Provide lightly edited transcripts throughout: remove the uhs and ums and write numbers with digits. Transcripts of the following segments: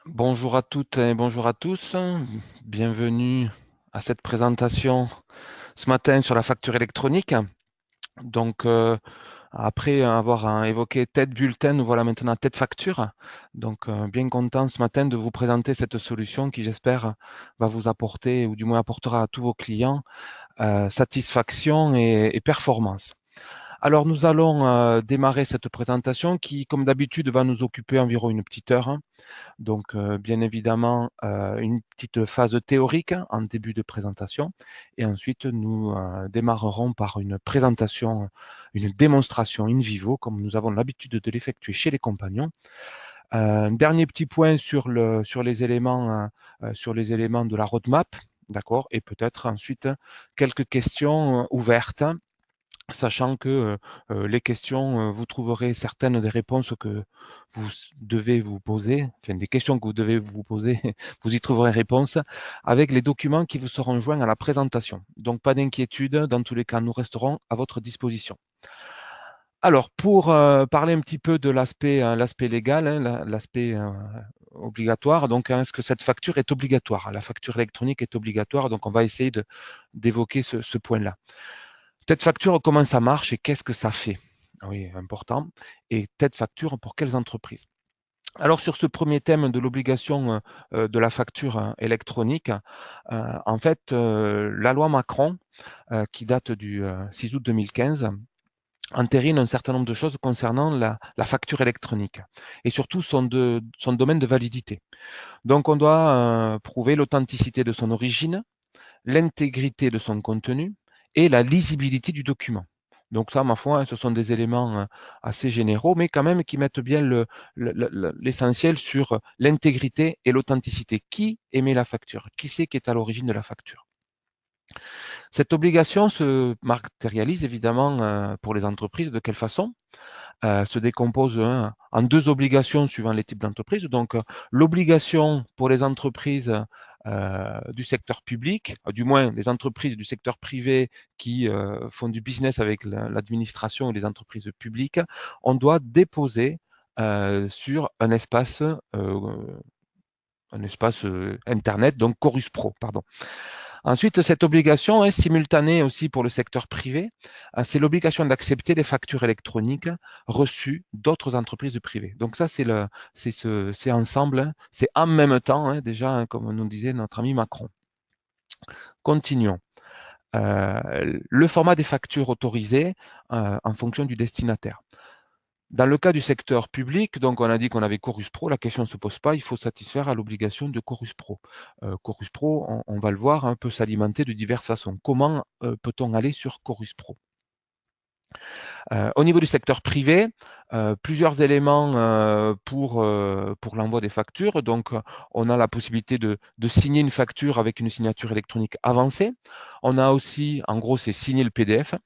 Bonjour à toutes et bonjour à tous. Bienvenue à cette présentation ce matin sur la facture électronique. Donc, après avoir évoqué tête bulletin, nous voilà maintenant tête facture. Donc, bien content ce matin de vous présenter cette solution qui, j'espère, va vous apporter, ou du moins apportera à tous vos clients, satisfaction et performance. Alors, nous allons démarrer cette présentation qui, comme d'habitude, va nous occuper environ une petite heure, hein. Donc, bien évidemment, une petite phase théorique en début de présentation et ensuite nous démarrerons par une présentation, une démonstration in vivo comme nous avons l'habitude de l'effectuer chez les compagnons. Un dernier petit point sur les éléments de la roadmap, d'accord, et peut-être ensuite quelques questions ouvertes, sachant que les questions, vous trouverez certaines des réponses que vous devez vous poser, enfin des questions que vous devez vous poser, vous y trouverez réponse avec les documents qui vous seront joints à la présentation. Donc pas d'inquiétude, dans tous les cas, nous resterons à votre disposition. Alors, pour parler un petit peu de l'aspect légal, hein, l'aspect obligatoire, donc est-ce que cette facture est obligatoire? La facture électronique est obligatoire, donc on va essayer d'évoquer ce point-là. Tête facture, comment ça marche et qu'est-ce que ça fait? Oui, important. Et tête facture, pour quelles entreprises? Alors sur ce premier thème de l'obligation de la facture électronique, en fait, la loi Macron, qui date du 6 août 2015, entérine un certain nombre de choses concernant la facture électronique et surtout son domaine de validité. Donc on doit prouver l'authenticité de son origine, l'intégrité de son contenu et la lisibilité du document. Donc ça, ma foi, ce sont des éléments assez généraux, mais quand même qui mettent bien l'essentiel sur l'intégrité et l'authenticité. Qui émet la facture? Qui c'est qui est à l'origine de la facture? Cette obligation se matérialise évidemment pour les entreprises. De quelle façon? Se décompose en deux obligations suivant les types d'entreprises. Donc, l'obligation pour les entreprises du secteur public, du moins les entreprises du secteur privé qui font du business avec l'administration et les entreprises publiques, on doit déposer sur un espace Internet, donc Chorus Pro, pardon. Ensuite, cette obligation est simultanée aussi pour le secteur privé. C'est l'obligation d'accepter des factures électroniques reçues d'autres entreprises privées. Donc ça, c'est ensemble, hein, c'est en même temps, hein, déjà, hein, comme nous disait notre ami Macron. Continuons. Le format des factures autorisées en fonction du destinataire. Dans le cas du secteur public, donc on a dit qu'on avait Chorus Pro, la question ne se pose pas, il faut satisfaire à l'obligation de Chorus Pro. Chorus Pro, on va le voir, hein, peut s'alimenter de diverses façons. Comment peut-on aller sur Chorus Pro? Au niveau du secteur privé, plusieurs éléments pour l'envoi des factures. Donc, on a la possibilité de signer une facture avec une signature électronique avancée. On a aussi, en gros, c'est signer le PDF.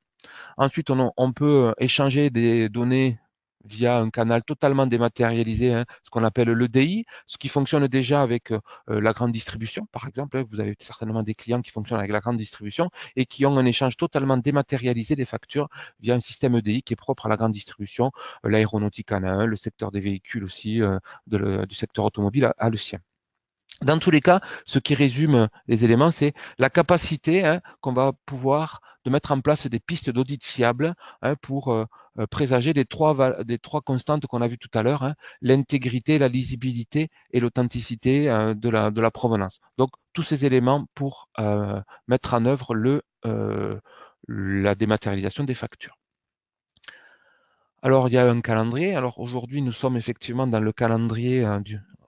Ensuite, on peut échanger des données via un canal totalement dématérialisé, hein, ce qu'on appelle l'EDI, ce qui fonctionne déjà avec la grande distribution, par exemple. Hein. Vous avez certainement des clients qui fonctionnent avec la grande distribution et qui ont un échange totalement dématérialisé des factures via un système EDI qui est propre à la grande distribution. L'aéronautique en a un, le secteur des véhicules aussi, du secteur automobile a le sien. Dans tous les cas, ce qui résume les éléments, c'est la capacité, hein, qu'on va pouvoir de mettre en place des pistes d'audit fiables, hein, pour présager des trois constantes qu'on a vues tout à l'heure, hein, l'intégrité, la lisibilité et l'authenticité de la provenance. Donc, tous ces éléments pour mettre en œuvre la dématérialisation des factures. Alors, il y a un calendrier. Alors, aujourd'hui, nous sommes effectivement dans le calendrier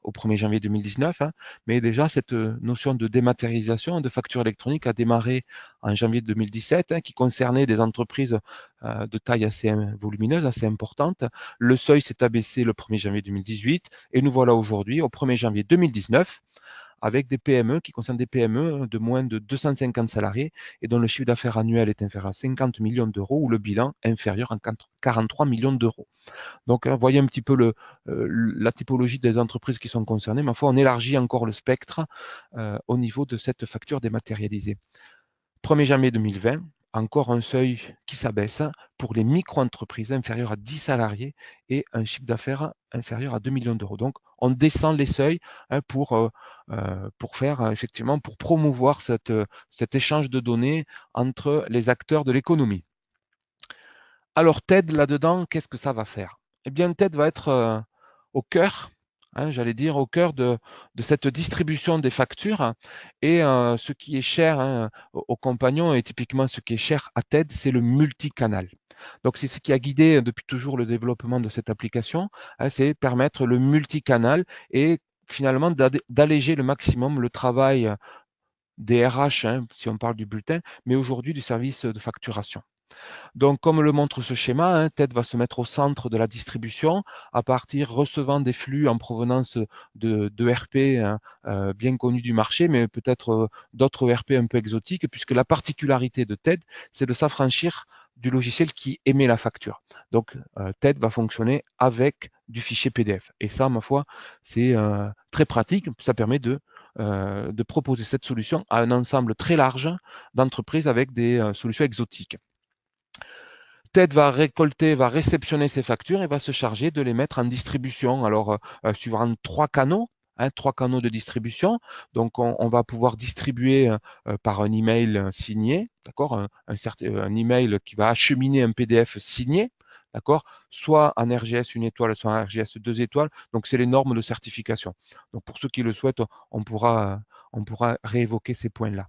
au 1er janvier 2019, hein, mais déjà, cette notion de dématérialisation de facture électronique a démarré en janvier 2017, hein, qui concernait des entreprises de taille assez volumineuse, assez importante. Le seuil s'est abaissé le 1er janvier 2018 et nous voilà aujourd'hui au 1er janvier 2019 avec des PME qui concernent des PME de moins de 250 salariés et dont le chiffre d'affaires annuel est inférieur à 50 millions d'euros ou le bilan inférieur à 43 millions d'euros. Donc, vous voyez un petit peu la typologie des entreprises qui sont concernées. Ma foi, on élargit encore le spectre au niveau de cette facture dématérialisée. 1er janvier 2020, encore un seuil qui s'abaisse pour les micro-entreprises inférieures à 10 salariés et un chiffre d'affaires inférieur à 2 millions d'euros. Donc, on descend les seuils pour faire effectivement, pour promouvoir cet échange de données entre les acteurs de l'économie. Alors, TED, là-dedans, qu'est-ce que ça va faire? Eh bien, TED va être au cœur, j'allais dire, au cœur de cette distribution des factures. Et ce qui est cher aux compagnons, et typiquement ce qui est cher à TED, c'est le multicanal. Donc, c'est ce qui a guidé depuis toujours le développement de cette application, c'est permettre le multicanal et finalement d'alléger le maximum le travail des RH, si on parle du bulletin, mais aujourd'hui du service de facturation. Donc, comme le montre ce schéma, TED va se mettre au centre de la distribution à partir recevant des flux en provenance de RP bien connus du marché, mais peut-être d'autres ERP un peu exotiques, puisque la particularité de TED, c'est de s'affranchir du logiciel qui émet la facture. Donc, TED va fonctionner avec du fichier PDF. Et ça, ma foi, c'est très pratique. Ça permet de proposer cette solution à un ensemble très large d'entreprises avec des solutions exotiques. TED va récolter, va réceptionner ces factures et va se charger de les mettre en distribution. Alors, suivant trois canaux de distribution. Donc, on va pouvoir distribuer par un email signé, d'accord, un email qui va acheminer un PDF signé, d'accord, soit en RGS 1 étoile, soit en RGS 2 étoiles. Donc, c'est les normes de certification. Donc, pour ceux qui le souhaitent, on pourra réévoquer ces points-là.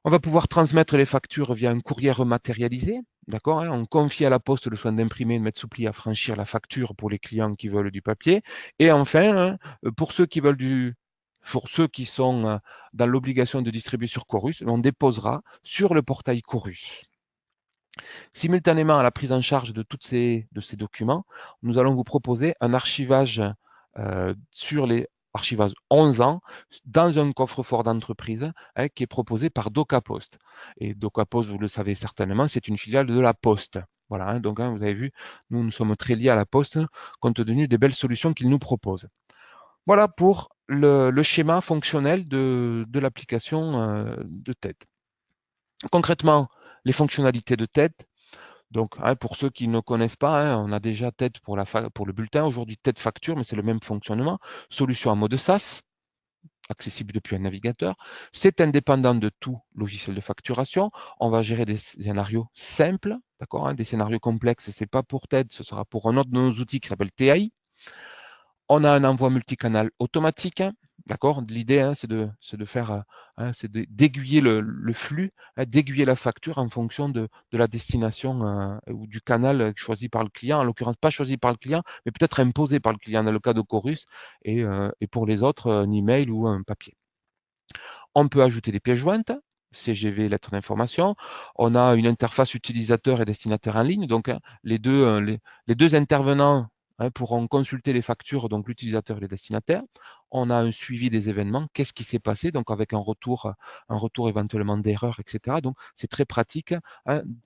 On va pouvoir transmettre les factures via un courrier rematerialisé. D'accord, on confie à la poste le soin d'imprimer et de mettre sous pli à franchir la facture pour les clients qui veulent du papier. Et enfin, pour ceux qui veulent pour ceux qui sont dans l'obligation de distribuer sur Chorus, on déposera sur le portail Chorus. Simultanément à la prise en charge de ces documents, nous allons vous proposer un archivage sur les archivage 11 ans dans un coffre-fort d'entreprise qui est proposé par DocaPost. Et DocaPost, vous le savez certainement, c'est une filiale de la Poste. Voilà, donc vous avez vu, nous sommes très liés à la Poste compte tenu des belles solutions qu'ils nous proposent. Voilà pour le schéma fonctionnel de l'application de TED. Concrètement, les fonctionnalités de TED. Donc, pour ceux qui ne connaissent pas, on a déjà TED pour le bulletin. Aujourd'hui, TED Facture, mais c'est le même fonctionnement. Solution en mode SaaS, accessible depuis un navigateur. C'est indépendant de tout logiciel de facturation. On va gérer des scénarios simples, d'accord, des scénarios complexes, ce n'est pas pour TED, ce sera pour un autre de nos outils qui s'appelle TAI. On a un envoi multicanal automatique. D'accord. L'idée, c'est de faire, c'est d'aiguiller le flux, d'aiguiller la facture en fonction de la destination ou du canal choisi par le client. En l'occurrence, pas choisi par le client, mais peut-être imposé par le client dans le cas de Chorus et pour les autres, un email ou un papier. On peut ajouter des pièces jointes, CGV, lettre d'information. On a une interface utilisateur et destinataire en ligne. Donc, les deux intervenants pourront consulter les factures, donc l'utilisateur et le destinataire. On a un suivi des événements. Qu'est-ce qui s'est passé? Donc, avec un retour éventuellement d'erreur, etc. Donc, c'est très pratique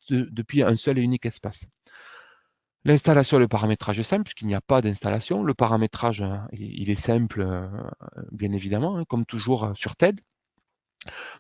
depuis un seul et unique espace. L'installation et le paramétrage est simple, puisqu'il n'y a pas d'installation. Le paramétrage, il est simple, bien évidemment, comme toujours sur TED.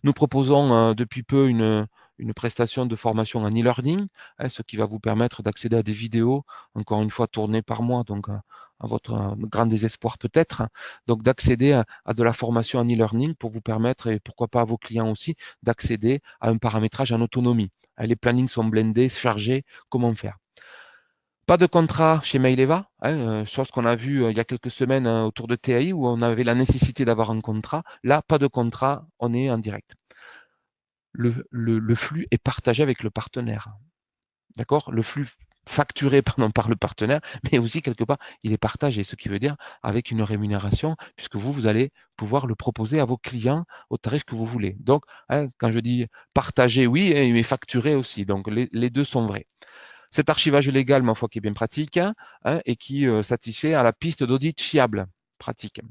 Nous proposons depuis peu une prestation de formation en e-learning, ce qui va vous permettre d'accéder à des vidéos, encore une fois tournées par moi, donc à votre grand désespoir peut-être, donc d'accéder à de la formation en e-learning pour vous permettre, et pourquoi pas à vos clients aussi, d'accéder à un paramétrage en autonomie. Les plannings sont blindés, chargés, comment faire? Pas de contrat chez Maileva, chose qu'on a vu il y a quelques semaines autour de TAI où on avait la nécessité d'avoir un contrat. Là, pas de contrat, on est en direct. Le flux est partagé avec le partenaire. D'accord? Le flux facturé par le partenaire, mais aussi quelque part, il est partagé, ce qui veut dire avec une rémunération, puisque vous allez pouvoir le proposer à vos clients au tarif que vous voulez. Donc, quand je dis partagé, oui, mais facturé aussi. Donc, les deux sont vrais. Cet archivage légal, ma foi, qui est bien pratique et qui satisfait à la piste d'audit fiable, pratique.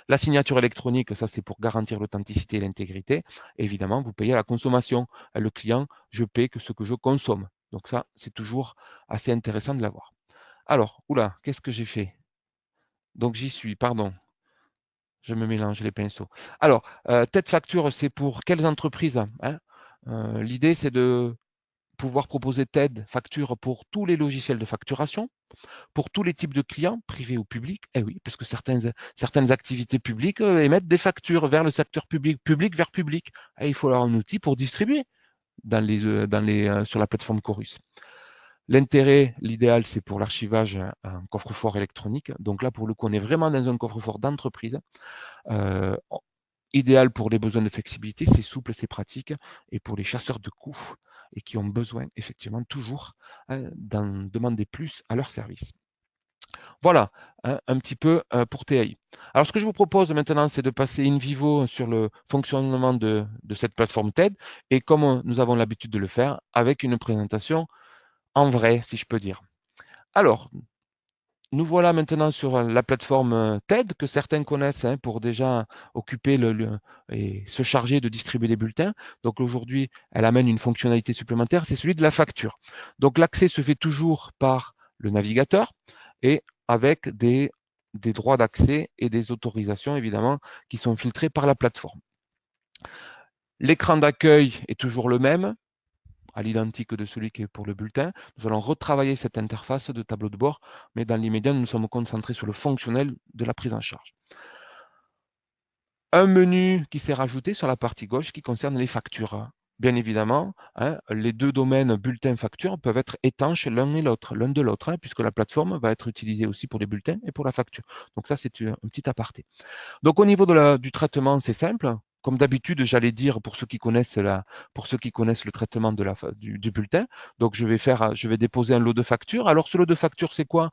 La signature électronique, ça c'est pour garantir l'authenticité et l'intégrité. Évidemment, vous payez à la consommation. Le client, je paie que ce que je consomme. Donc ça, c'est toujours assez intéressant de l'avoir. Alors, oula, qu'est-ce que j'ai fait? Donc j'y suis, pardon. Je me mélange les pinceaux. Alors, tête facture, c'est pour quelles entreprises L'idée, c'est de pouvoir proposer TED facture pour tous les logiciels de facturation, pour tous les types de clients, privés ou publics. Eh oui, parce que certaines activités publiques émettent des factures vers le secteur public, public vers public. Et il faut avoir un outil pour distribuer sur la plateforme Chorus. L'intérêt, l'idéal, c'est pour l'archivage un coffre-fort électronique. Donc là, pour le coup, on est vraiment dans un coffre-fort d'entreprise. Euh, idéal pour les besoins de flexibilité, c'est souple, c'est pratique, et pour les chasseurs de coûts et qui ont besoin effectivement toujours d'en demander plus à leur service. Voilà, un petit peu pour TAI. Alors ce que je vous propose maintenant, c'est de passer in vivo sur le fonctionnement de cette plateforme TED, et comme nous avons l'habitude de le faire, avec une présentation en vrai, si je peux dire. Alors, nous voilà maintenant sur la plateforme TED que certains connaissent pour déjà occuper et se charger de distribuer les bulletins. Donc aujourd'hui, elle amène une fonctionnalité supplémentaire, c'est celui de la facture. Donc l'accès se fait toujours par le navigateur et avec des droits d'accès et des autorisations évidemment qui sont filtrés par la plateforme. L'écran d'accueil est toujours le même, à l'identique de celui qui est pour le bulletin. Nous allons retravailler cette interface de tableau de bord, mais dans l'immédiat, nous nous sommes concentrés sur le fonctionnel de la prise en charge. Un menu qui s'est rajouté sur la partie gauche qui concerne les factures. Bien évidemment, les deux domaines bulletin-facture peuvent être étanches l'un de l'autre, puisque la plateforme va être utilisée aussi pour les bulletins et pour la facture. Donc ça, c'est un petit aparté. Donc au niveau du traitement, c'est simple. Comme d'habitude, j'allais dire pour ceux qui connaissent le traitement du bulletin. Donc je vais déposer un lot de factures. Alors ce lot de factures, c'est quoi?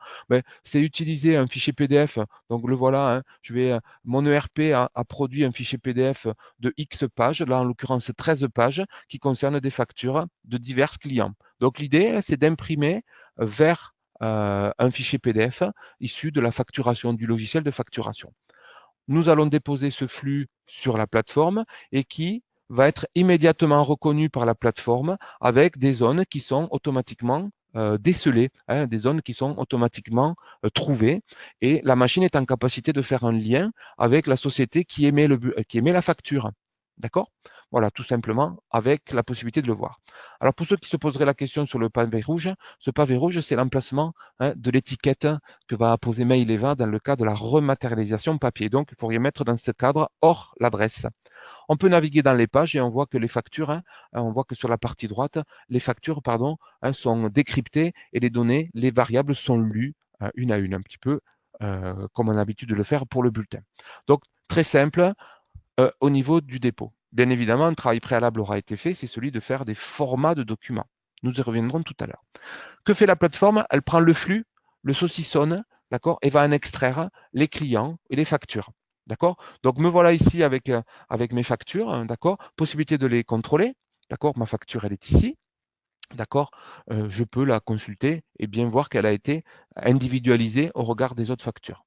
C'est utiliser un fichier PDF. Donc le voilà. Mon ERP a produit un fichier PDF de X pages, là en l'occurrence 13 pages, qui concernent des factures de divers clients. Donc l'idée, c'est d'imprimer vers un fichier PDF issu de la facturation, du logiciel de facturation. Nous allons déposer ce flux sur la plateforme et qui va être immédiatement reconnu par la plateforme avec des zones qui sont automatiquement décelées, des zones qui sont automatiquement trouvées, et la machine est en capacité de faire un lien avec la société qui émet la facture. D'accord? Voilà, tout simplement, avec la possibilité de le voir. Alors, pour ceux qui se poseraient la question sur le pavé rouge, ce pavé rouge, c'est l'emplacement de l'étiquette que va apposer Maileva dans le cas de la rematérialisation papier. Donc, il faudrait mettre dans ce cadre hors l'adresse. On peut naviguer dans les pages et on voit que les factures, on voit que sur la partie droite, les factures, sont décryptées et les données, les variables sont lues une à une, un petit peu comme on a l'habitude de le faire pour le bulletin. Donc, très simple au niveau du dépôt. Bien évidemment, un travail préalable aura été fait, c'est celui de faire des formats de documents. Nous y reviendrons tout à l'heure. Que fait la plateforme? Elle prend le flux, le saucissonne, d'accord, et va en extraire les clients et les factures. D'accord? Donc me voilà ici avec mes factures, d'accord? Possibilité de les contrôler. D'accord? Ma facture, elle est ici. D'accord? Je peux la consulter et bien voir qu'elle a été individualisée au regard des autres factures.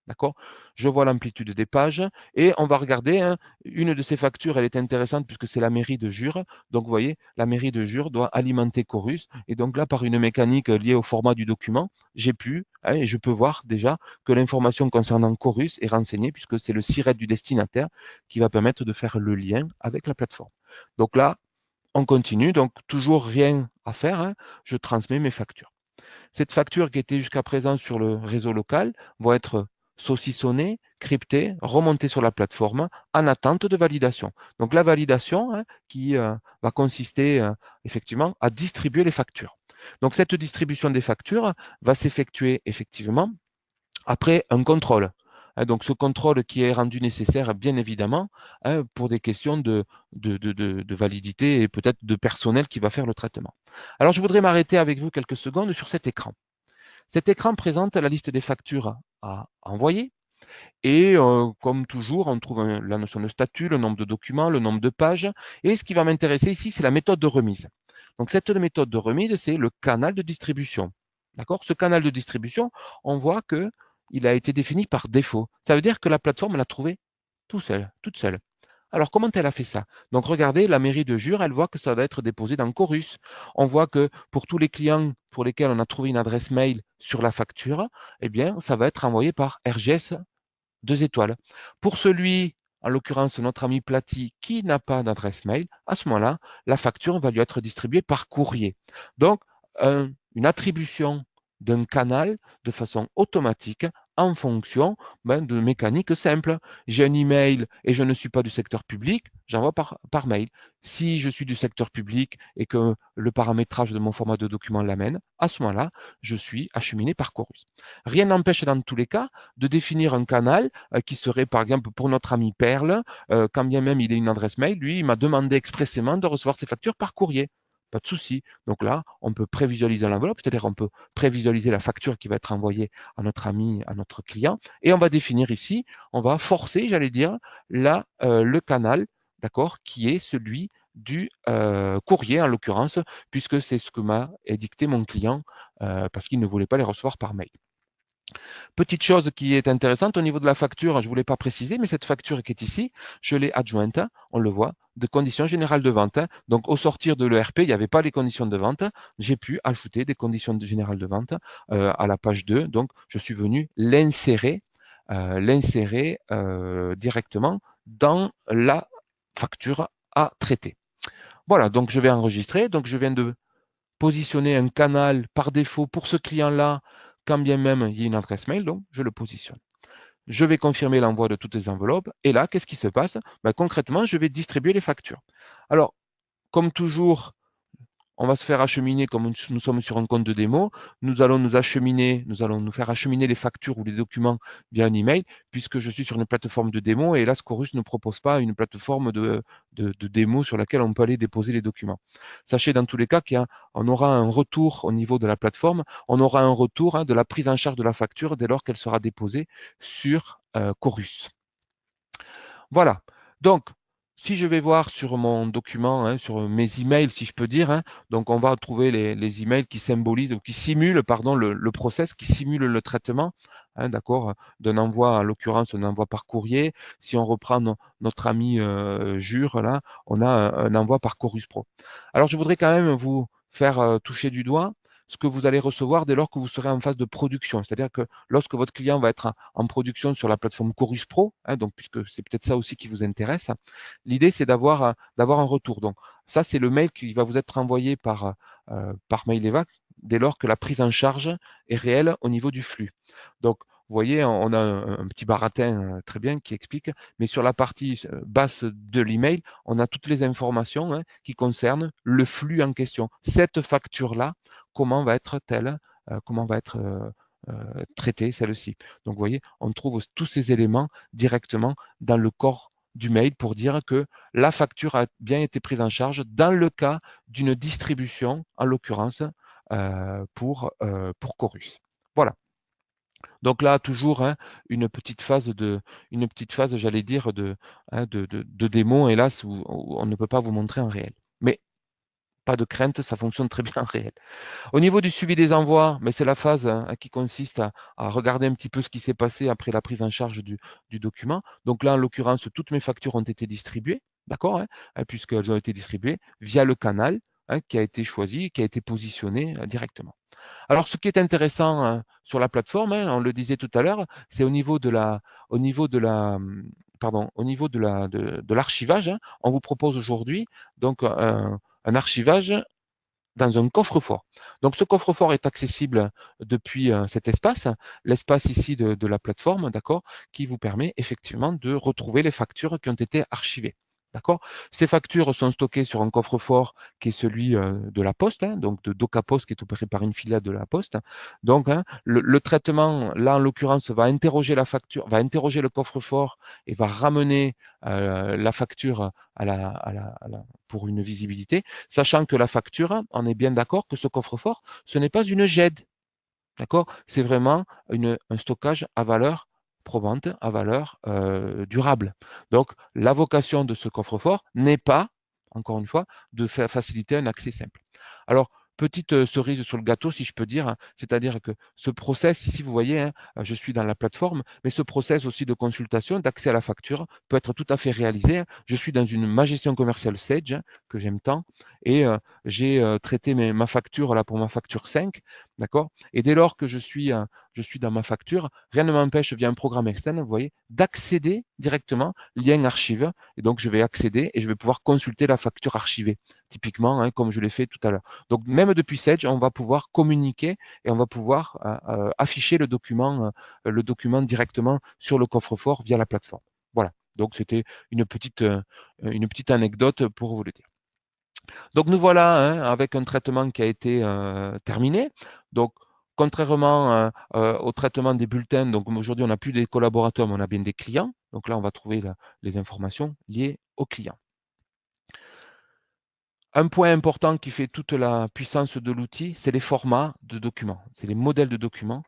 D'accord? Je vois l'amplitude des pages et on va regarder, une de ces factures, elle est intéressante puisque c'est la mairie de Jure. Donc, vous voyez, la mairie de Jure doit alimenter Chorus. Et donc là, par une mécanique liée au format du document, et je peux voir déjà que l'information concernant Chorus est renseignée puisque c'est le SIRET du destinataire qui va permettre de faire le lien avec la plateforme. Donc là, on continue, donc toujours rien à faire, je transmets mes factures. Cette facture qui était jusqu'à présent sur le réseau local va être saucissonnée, cryptée, remontée sur la plateforme en attente de validation. Donc la validation qui va consister effectivement à distribuer les factures. Donc cette distribution des factures va s'effectuer effectivement après un contrôle. Donc ce contrôle qui est rendu nécessaire, bien évidemment, pour des questions de validité et peut-être de personnel qui va faire le traitement. Alors je voudrais m'arrêter avec vous quelques secondes sur cet écran. Cet écran présente la liste des factures à envoyer et comme toujours, on trouve la notion de statut, le nombre de documents, le nombre de pages, et ce qui va m'intéresser ici, c'est la méthode de remise. Donc cette méthode de remise, c'est le canal de distribution. D'accord? Ce canal de distribution, on voit que il a été défini par défaut. Ça veut dire que la plateforme l'a trouvé toute seule. Alors, comment elle a fait ça? Donc, regardez, la mairie de Jure, elle voit que ça va être déposé dans Chorus. On voit que pour tous les clients pour lesquels on a trouvé une adresse mail sur la facture, eh bien, ça va être envoyé par RGS 2 étoiles. Pour celui en l'occurrence notre ami Platy, qui n'a pas d'adresse mail, à ce moment-là, la facture va lui être distribuée par courrier. Donc, une attribution d'un canal de façon automatique en fonction de mécaniques simples. J'ai un email et je ne suis pas du secteur public, j'envoie par mail. Si je suis du secteur public et que le paramétrage de mon format de document l'amène, à ce moment-là, je suis acheminé par Chorus. Rien n'empêche dans tous les cas de définir un canal qui serait par exemple pour notre ami Perle, quand bien même il ait une adresse mail, lui, il m'a demandé expressément de recevoir ses factures par courrier. Pas de souci. Donc là, on peut prévisualiser l'enveloppe, c'est-à-dire on peut prévisualiser la facture qui va être envoyée à notre ami, à notre client, et on va définir ici, on va forcer, j'allais dire, le canal, d'accord, qui est celui du courrier en l'occurrence, puisque c'est ce que m'a édicté mon client parce qu'il ne voulait pas les recevoir par mail. Petite chose qui est intéressante au niveau de la facture, je ne voulais pas préciser, mais cette facture qui est ici, je l'ai adjointe, on le voit, de conditions générales de vente. Donc au sortir de l'ERP, il n'y avait pas les conditions de vente. J'ai pu ajouter des conditions générales de vente à la page 2. Donc je suis venu l'insérer directement dans la facture à traiter. Voilà, donc je vais enregistrer. Donc je viens de positionner un canal par défaut pour ce client-là, quand bien même il y a une adresse mail, donc je le positionne. Je vais confirmer l'envoi de toutes les enveloppes. Et là, qu'est-ce qui se passe? Concrètement, je vais distribuer les factures. Alors, comme toujours, on va se faire acheminer, comme nous sommes sur un compte de démo, nous allons nous faire acheminer les factures ou les documents via un email, puisque je suis sur une plateforme de démo et là, Scorus ne propose pas une plateforme de démo sur laquelle on peut aller déposer les documents. Sachez dans tous les cas qu'on aura un retour au niveau de la plateforme, on aura un retour de la prise en charge de la facture dès lors qu'elle sera déposée sur Chorus. Voilà. Donc, si je vais voir sur mon document, sur mes emails, si je peux dire, donc on va trouver les emails qui symbolisent ou qui simulent, pardon, le process, qui simule le traitement, d'accord, d'un envoi, en l'occurrence, un envoi par courrier. Si on reprend notre ami Jure, là, on a un envoi par Chorus Pro. Alors, je voudrais quand même vous faire toucher du doigt ce que vous allez recevoir dès lors que vous serez en phase de production. C'est-à-dire que lorsque votre client va être en production sur la plateforme Chorus Pro, donc puisque c'est peut-être ça aussi qui vous intéresse, l'idée c'est d'avoir un retour. Donc ça, c'est le mail qui va vous être envoyé par MailEvac dès lors que la prise en charge est réelle au niveau du flux. Donc, vous voyez, on a un petit baratin très bien qui explique, mais sur la partie basse de l'email, on a toutes les informations qui concernent le flux en question. Cette facture-là, comment va être traitée celle-ci. Donc, vous voyez, on trouve tous ces éléments directement dans le corps du mail pour dire que la facture a bien été prise en charge dans le cas d'une distribution, en l'occurrence, pour Chorus. Voilà. Donc là, toujours une petite phase, j'allais dire, de démo, hélas, où on ne peut pas vous montrer en réel. Mais pas de crainte, ça fonctionne très bien en réel. Au niveau du suivi des envois, c'est la phase qui consiste à regarder un petit peu ce qui s'est passé après la prise en charge du document. Donc là, en l'occurrence, toutes mes factures ont été distribuées, d'accord, puisqu'elles ont été distribuées via le canal qui a été choisi, qui a été positionné directement. Alors, ce qui est intéressant sur la plateforme, on le disait tout à l'heure, c'est au niveau de l'archivage. On vous propose aujourd'hui donc un archivage dans un coffre-fort. Donc, ce coffre-fort est accessible depuis cet espace, l'espace ici de la plateforme, d'accord, qui vous permet effectivement de retrouver les factures qui ont été archivées. D'accord. Ces factures sont stockées sur un coffre-fort qui est celui de la Poste, donc de DocaPost, qui est opéré par une filiale de la Poste. Donc, le traitement, là en l'occurrence, va interroger la facture, va interroger le coffre-fort et va ramener la facture pour une visibilité, sachant que la facture, on est bien d'accord que ce coffre-fort, ce n'est pas une GED. D'accord. C'est vraiment un stockage à valeur probante, à valeur durable. Donc, la vocation de ce coffre-fort n'est pas, encore une fois, de faciliter un accès simple. Alors, petite cerise sur le gâteau, si je peux dire, c'est-à-dire que ce process, ici, vous voyez, je suis dans la plateforme, mais ce process aussi de consultation, d'accès à la facture, peut être tout à fait réalisé. Je suis dans ma gestion commerciale Sage, que j'aime tant, et j'ai traité ma facture là pour ma facture 5, d'accord. Et dès lors que je suis je suis dans ma facture, rien ne m'empêche via un programme externe, vous voyez, d'accéder directement, lien archive, et donc je vais accéder et je vais pouvoir consulter la facture archivée, typiquement, hein, comme je l'ai fait tout à l'heure. Donc même depuis Sage, on va pouvoir communiquer et on va pouvoir afficher le document directement sur le coffre-fort via la plateforme. Voilà, donc c'était une petite anecdote pour vous le dire. Donc nous voilà hein, avec un traitement qui a été terminé. Donc contrairement au traitement des bulletins, donc aujourd'hui on n'a plus des collaborateurs, mais on a bien des clients. Donc là on va trouver les informations liées aux clients. Un point important qui fait toute la puissance de l'outil, c'est les formats de documents, c'est les modèles de documents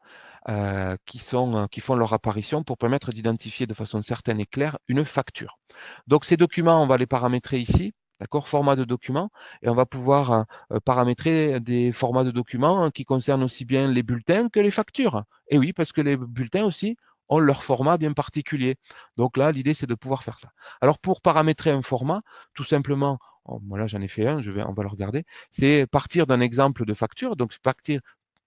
qui font leur apparition pour permettre d'identifier de façon certaine et claire une facture. Donc ces documents, on va les paramétrer ici, d'accord, format de document, et on va pouvoir paramétrer des formats de documents qui concernent aussi bien les bulletins que les factures. Et oui, parce que les bulletins aussi ont leur format bien particulier. Donc là, l'idée, c'est de pouvoir faire ça. Alors pour paramétrer un format, tout simplement, voilà, j'en ai fait un, on va le regarder. C'est partir d'un exemple de facture. Donc, il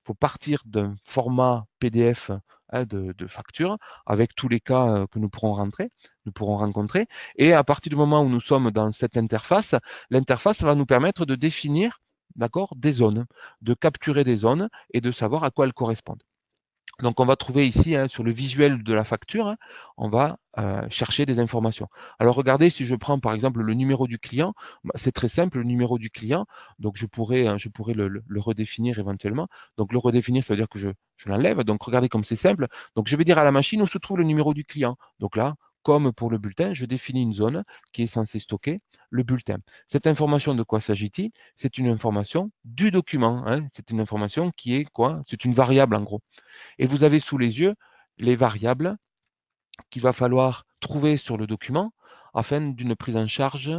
faut partir d'un format PDF hein, de facture avec tous les cas que nous pourrons rencontrer. Et à partir du moment où nous sommes dans cette interface, l'interface va nous permettre de définir d'accord, des zones, de capturer des zones et de savoir à quoi elles correspondent. Donc, on va trouver ici, hein, sur le visuel de la facture, hein, on va chercher des informations. Alors, regardez, si je prends par exemple le numéro du client, bah, c'est très simple, le numéro du client, donc je pourrais le redéfinir éventuellement. Donc, le redéfinir, ça veut dire que je l'enlève. Donc, regardez comme c'est simple. Donc, je vais dire à la machine où se trouve le numéro du client. Donc là, comme pour le bulletin, je définis une zone qui est censée stocker le bulletin. Cette information, de quoi s'agit-il? C'est une information du document. Hein. C'est une information qui est quoi? C'est une variable en gros. Et vous avez sous les yeux les variables qu'il va falloir trouver sur le document afin d'une prise en charge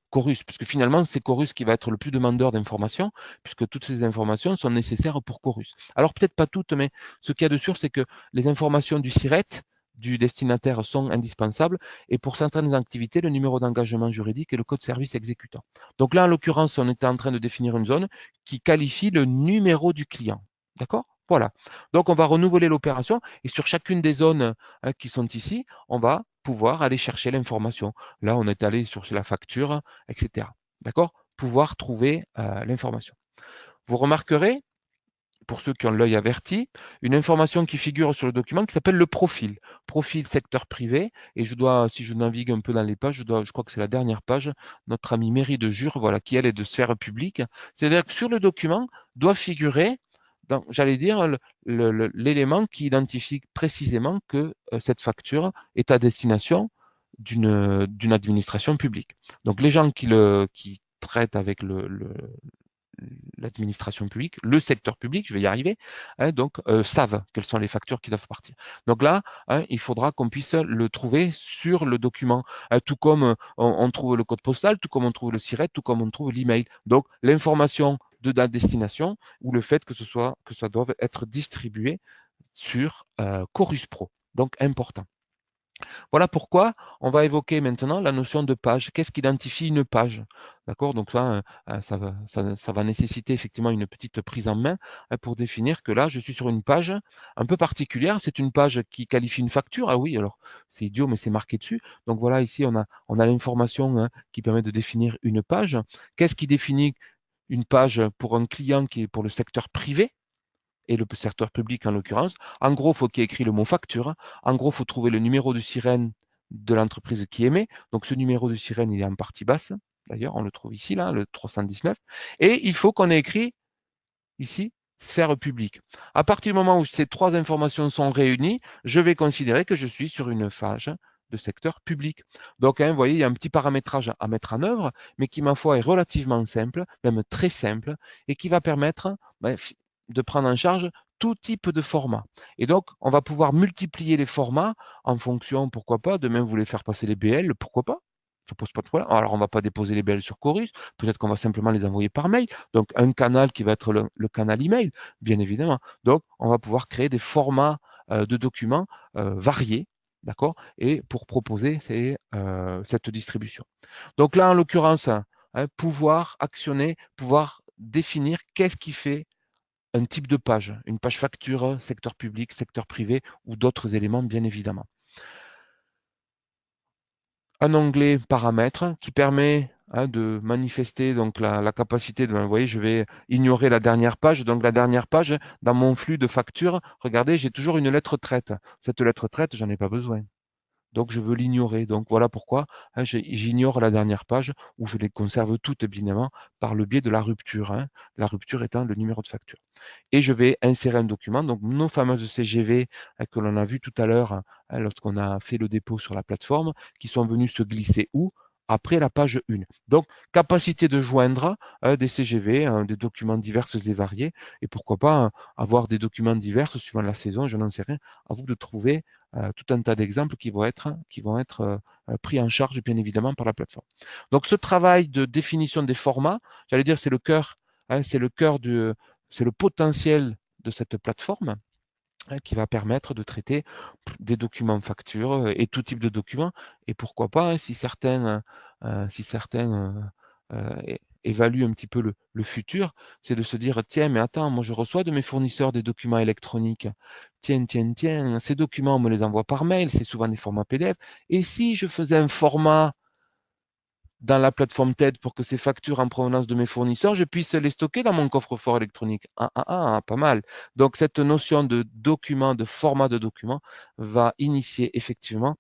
Chorus, puisque finalement c'est Chorus qui va être le plus demandeur d'informations, puisque toutes ces informations sont nécessaires pour Chorus. Alors peut-être pas toutes, mais ce qu'il y a de sûr, c'est que les informations du SIRET, du destinataire, sont indispensables, et pour certaines activités, le numéro d'engagement juridique et le code service exécutant. Donc là, en l'occurrence, on était en train de définir une zone qui qualifie le numéro du client. D'accord? Voilà. Donc on va renouveler l'opération, et sur chacune des zones qui sont ici, on va pouvoir aller chercher l'information. Là, on est allé sur la facture, etc. D'accord? Pouvoir trouver l'information. Vous remarquerez, pour ceux qui ont l'œil averti, une information qui figure sur le document qui s'appelle le profil. Profil secteur privé. Et je dois, si je navigue un peu dans les pages, je crois que c'est la dernière page, notre amie Mairie de Jure, voilà, qui elle est de sphère publique. C'est-à-dire que sur le document doit figurer, j'allais dire, l'élément qui identifie précisément que cette facture est à destination d'une administration publique. Donc les gens qui traitent avec l'administration publique, le secteur public, je vais y arriver, hein, donc savent quelles sont les factures qui doivent partir. Donc là, hein, il faudra qu'on puisse le trouver sur le document, tout comme on trouve le code postal, tout comme on trouve le SIRET, tout comme on trouve l'email. Donc l'information de la destination ou le fait que ça doive être distribué sur Chorus Pro. Donc important. Voilà pourquoi on va évoquer maintenant la notion de page. Qu'est-ce qui identifie une page? D'accord? Donc ça va nécessiter effectivement une petite prise en main pour définir que là, je suis sur une page un peu particulière. C'est une page qui qualifie une facture. Ah oui, alors c'est idiot, mais c'est marqué dessus. Donc voilà, ici, on a l'information hein, qui permet de définir une page. Qu'est-ce qui définit une page pour un client qui est pour le secteur privé? Et le secteur public en l'occurrence. En gros, il faut qu'il y ait écrit le mot facture. En gros, il faut trouver le numéro de sirène de l'entreprise qui émet. Donc, ce numéro de sirène, il est en partie basse. D'ailleurs, on le trouve ici, là, le 319. Et il faut qu'on ait écrit ici sphère publique. À partir du moment où ces trois informations sont réunies, je vais considérer que je suis sur une page de secteur public. Donc, hein, vous voyez, il y a un petit paramétrage à mettre en œuvre, mais qui, ma foi, est relativement simple, même très simple, et qui va permettre de prendre en charge tout type de format. Et donc, on va pouvoir multiplier les formats en fonction, pourquoi pas, de même vous voulez faire passer les BL, pourquoi pas, ça pose pas de problème. Alors, on ne va pas déposer les BL sur Chorus, peut-être qu'on va simplement les envoyer par mail. Donc, un canal qui va être le canal email, bien évidemment. Donc, on va pouvoir créer des formats de documents variés, d'accord, et pour proposer cette distribution. Donc là, en l'occurrence, hein, pouvoir actionner, pouvoir définir qu'est-ce qui fait un type de page, une page facture, secteur public, secteur privé ou d'autres éléments bien évidemment. Un onglet paramètres qui permet de manifester donc la capacité de, vous voyez, je vais ignorer la dernière page. Donc la dernière page, dans mon flux de factures, regardez, j'ai toujours une lettre traite. Cette lettre traite, j'en ai pas besoin. Donc je veux l'ignorer. Donc voilà pourquoi j'ignore la dernière page ou je les conserve toutes bien évidemment par le biais de la rupture. La rupture étant le numéro de facture. Et je vais insérer un document, donc nos fameuses CGV que l'on a vu tout à l'heure lorsqu'on a fait le dépôt sur la plateforme, qui sont venus se glisser où? Après la page 1. Donc, capacité de joindre des CGV, des documents divers et variés, et pourquoi pas avoir des documents divers suivant la saison, je n'en sais rien, à vous de trouver tout un tas d'exemples qui vont être pris en charge, bien évidemment, par la plateforme. Donc, ce travail de définition des formats, j'allais dire, c'est le cœur, c'est le potentiel de cette plateforme qui va permettre de traiter des documents factures et tout type de documents. Et pourquoi pas, si certains évaluent un petit peu le futur, c'est de se dire, tiens, mais attends, moi je reçois de mes fournisseurs des documents électroniques. Tiens, ces documents, on me les envoie par mail, c'est souvent des formats PDF. Et si je faisais un format dans la plateforme TED pour que ces factures en provenance de mes fournisseurs, je puisse les stocker dans mon coffre-fort électronique. Pas mal. Donc, cette notion de document, de format de document, va initier effectivement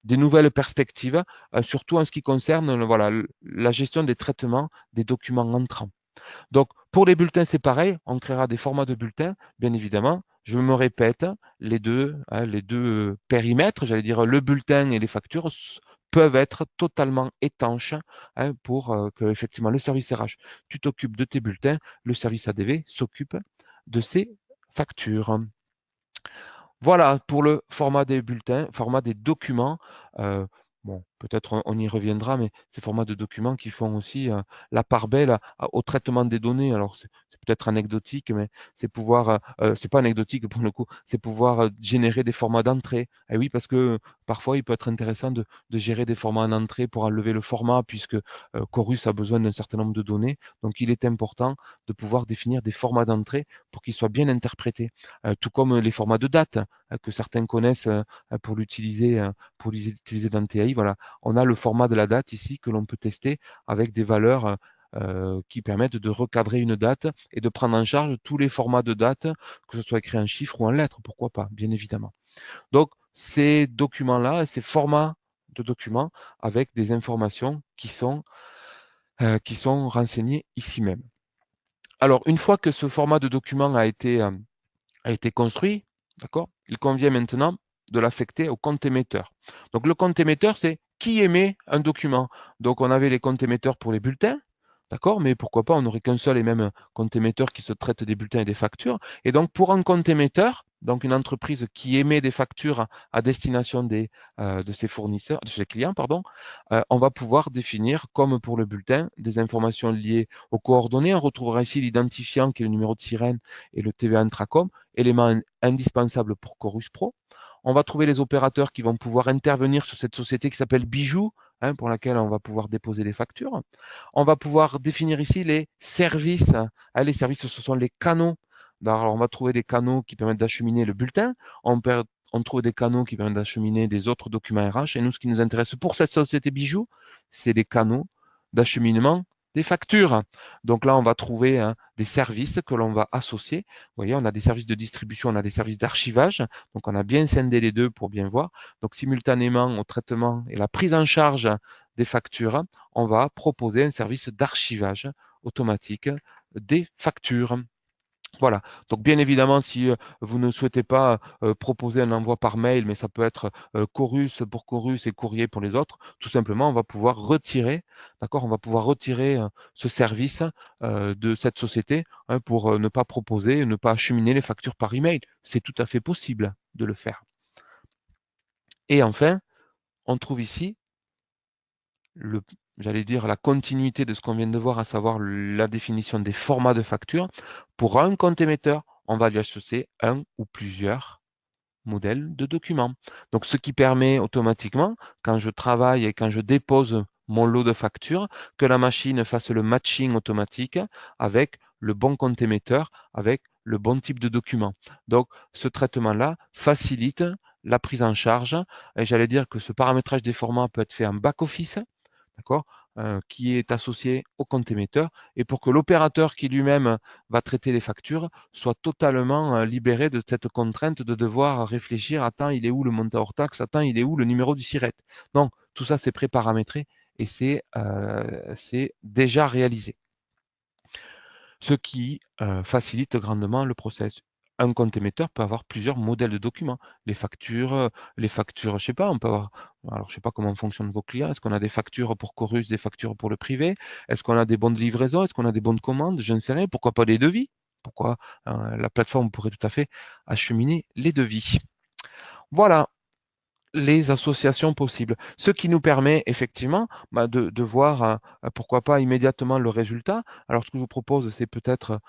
des nouvelles perspectives, surtout en ce qui concerne voilà, la gestion des traitements des documents entrants. Donc, pour les bulletins, c'est pareil. On créera des formats de bulletins, bien évidemment. Je me répète, les deux périmètres, j'allais dire le bulletin et les factures, peuvent être totalement étanches pour que effectivement le service RH, tu t'occupes de tes bulletins, le service ADV s'occupe de ses factures. Voilà pour le format des bulletins, format des documents. Bon, peut-être on y reviendra, mais ces formats de documents qui font aussi la part belle au traitement des données. Alors, c'est peut-être anecdotique, mais c'est pouvoir, c'est pas anecdotique pour le coup, c'est pouvoir générer des formats d'entrée. Et oui, parce que parfois, il peut être intéressant de gérer des formats en entrée pour enlever le format, puisque Chorus a besoin d'un certain nombre de données. Donc, il est important de pouvoir définir des formats d'entrée pour qu'ils soient bien interprétés. Tout comme les formats de date que certains connaissent pour l'utiliser dans TI. Voilà, on a le format de la date ici que l'on peut tester avec des valeurs qui permettent de recadrer une date et de prendre en charge tous les formats de date, que ce soit écrit en chiffres ou en lettres, pourquoi pas, bien évidemment. Donc, ces documents-là, ces formats de documents avec des informations qui sont renseignées ici même. Alors, une fois que ce format de document a été construit, d'accord, il convient maintenant de l'affecter au compte émetteur. Donc le compte émetteur, c'est qui émet un document. Donc on avait les comptes émetteurs pour les bulletins, d'accord, mais pourquoi pas, on n'aurait qu'un seul et même compte émetteur qui se traite des bulletins et des factures. Et donc pour un compte émetteur, donc une entreprise qui émet des factures à destination de ses fournisseurs, de ses clients, pardon, on va pouvoir définir, comme pour le bulletin, des informations liées aux coordonnées. On retrouvera ici l'identifiant qui est le numéro de sirène et le TVA Intracom, élément indispensable pour Chorus Pro. On va trouver les opérateurs qui vont pouvoir intervenir sur cette société qui s'appelle Bijou, pour laquelle on va pouvoir déposer des factures. On va pouvoir définir ici les services. Les services, ce sont les canaux. Alors, on va trouver des canaux qui permettent d'acheminer le bulletin. On trouve des canaux qui permettent d'acheminer des autres documents RH. Et nous, ce qui nous intéresse pour cette société Bijou, c'est les canaux d'acheminement des factures. Donc là, on va trouver des services que l'on va associer. Vous voyez, on a des services de distribution, on a des services d'archivage. Donc, on a bien scindé les deux pour bien voir. Donc, simultanément au traitement et la prise en charge des factures, on va proposer un service d'archivage automatique des factures. Voilà. Donc, bien évidemment, si vous ne souhaitez pas proposer un envoi par mail, mais ça peut être Chorus pour Chorus et courrier pour les autres, tout simplement, on va pouvoir retirer, d'accord, on va pouvoir retirer ce service de cette société pour ne pas proposer, ne pas acheminer les factures par email. C'est tout à fait possible de le faire. Et enfin, on trouve ici j'allais dire, la continuité de ce qu'on vient de voir, à savoir la définition des formats de facture. Pour un compte émetteur, on va lui associer un ou plusieurs modèles de documents. Donc, ce qui permet automatiquement, quand je travaille et quand je dépose mon lot de factures, que la machine fasse le matching automatique avec le bon compte émetteur avec le bon type de document. Donc, ce traitement-là facilite la prise en charge. Et j'allais dire que ce paramétrage des formats peut être fait en back-office, d'accord, qui est associé au compte émetteur, et pour que l'opérateur qui lui-même va traiter les factures soit totalement libéré de cette contrainte de devoir réfléchir, attends, il est où le montant hors taxe, attends, il est où le numéro du SIRET. Non, tout ça c'est pré-paramétré et c'est déjà réalisé, ce qui facilite grandement le process. Un compte émetteur peut avoir plusieurs modèles de documents. Les factures, je sais pas, on peut avoir, alors je sais pas comment fonctionnent vos clients. Est-ce qu'on a des factures pour Chorus, des factures pour le privé? Est-ce qu'on a des bons de livraison? Est-ce qu'on a des bons de commande? Je ne sais rien. Pourquoi pas des devis? Pourquoi la plateforme pourrait tout à fait acheminer les devis? Voilà les associations possibles. Ce qui nous permet effectivement de voir, pourquoi pas immédiatement le résultat. Alors, ce que je vous propose, c'est peut-être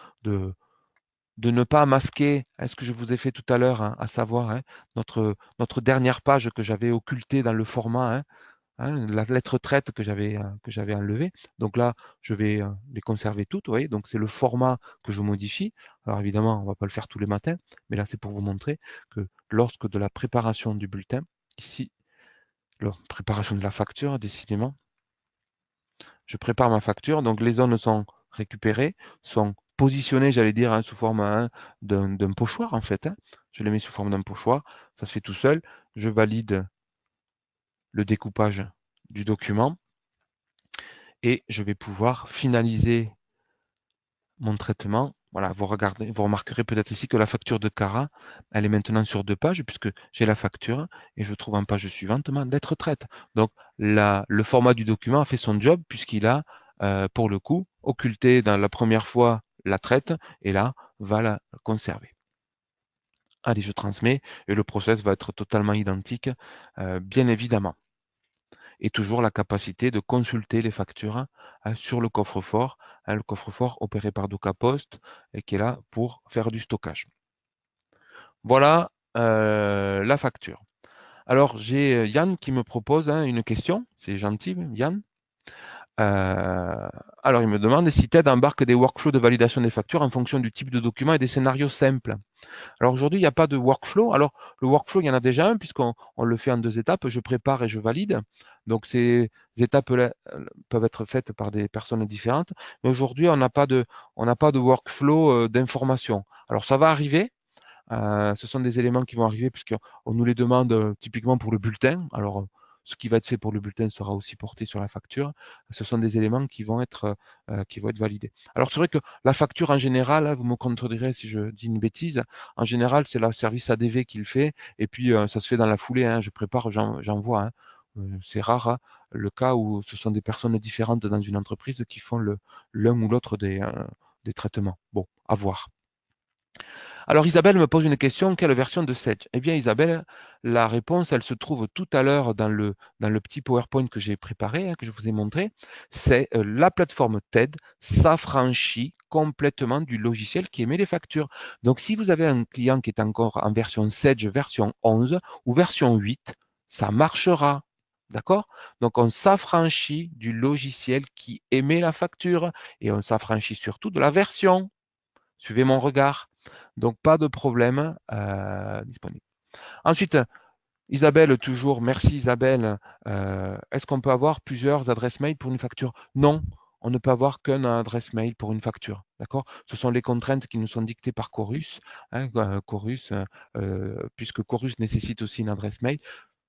de ne pas masquer ce que je vous ai fait tout à l'heure, à savoir notre dernière page que j'avais occultée dans le format, la lettre traite que j'avais enlevée. Donc là, je vais les conserver toutes, vous voyez. Donc c'est le format que je modifie. Alors évidemment, on ne va pas le faire tous les matins, mais là, c'est pour vous montrer que lorsque de la préparation du bulletin, ici, la préparation de la facture, décidément, je prépare ma facture, donc les zones sont récupérées, sont positionnées, j'allais dire, sous forme d'un pochoir en fait. Je les mets sous forme d'un pochoir, ça se fait tout seul. Je valide le découpage du document et je vais pouvoir finaliser mon traitement. Voilà, vous remarquerez peut-être ici que la facture de Cara, elle est maintenant sur 2 pages puisque j'ai la facture et je trouve en page suivante ma lettre traite. Donc le format du document a fait son job puisqu'il a, pour le coup, occulté dans la première fois la traite et là, va la conserver. Allez, je transmets et le process va être totalement identique, bien évidemment. Et toujours la capacité de consulter les factures sur le coffre-fort, le coffre-fort opéré par DocaPost et qui est là pour faire du stockage. Voilà la facture. Alors j'ai Yann qui me propose une question, c'est gentil Yann. Alors il me demande si TED embarque des workflows de validation des factures en fonction du type de document et des scénarios simples. Alors aujourd'hui, il n'y a pas de workflow. Alors le workflow, il y en a déjà un puisqu'on le fait en 2 étapes. Je prépare et je valide. Donc ces étapes-là peuvent être faites par des personnes différentes. Mais aujourd'hui, on n'a pas de workflow d'information. Alors ça va arriver. Ce sont des éléments qui vont arriver puisqu'on nous les demande typiquement pour le bulletin. Alors ce qui va être fait pour le bulletin sera aussi porté sur la facture. Ce sont des éléments qui vont être validés. Alors c'est vrai que la facture en général, vous me contredirez si je dis une bêtise, en général c'est le service ADV qui le fait et puis ça se fait dans la foulée, je prépare, j'envoie. C'est rare le cas où ce sont des personnes différentes dans une entreprise qui font l'un ou l'autre des traitements. Bon, à voir. Alors Isabelle me pose une question, quelle version de Sage? Eh bien Isabelle, la réponse, elle se trouve tout à l'heure dans le petit PowerPoint que j'ai préparé, que je vous ai montré. C'est la plateforme TED s'affranchit complètement du logiciel qui émet les factures. Donc si vous avez un client qui est encore en version Sage, version 11 ou version 8, ça marchera. D'accord? Donc on s'affranchit du logiciel qui émet la facture et on s'affranchit surtout de la version. Suivez mon regard. Donc, pas de problème disponible. Ensuite, Isabelle, toujours, merci Isabelle. Est-ce qu'on peut avoir plusieurs adresses mail pour une facture? Non, on ne peut avoir qu'une adresse mail pour une facture. D'accord? Ce sont les contraintes qui nous sont dictées par Chorus. Puisque Chorus nécessite aussi une adresse mail,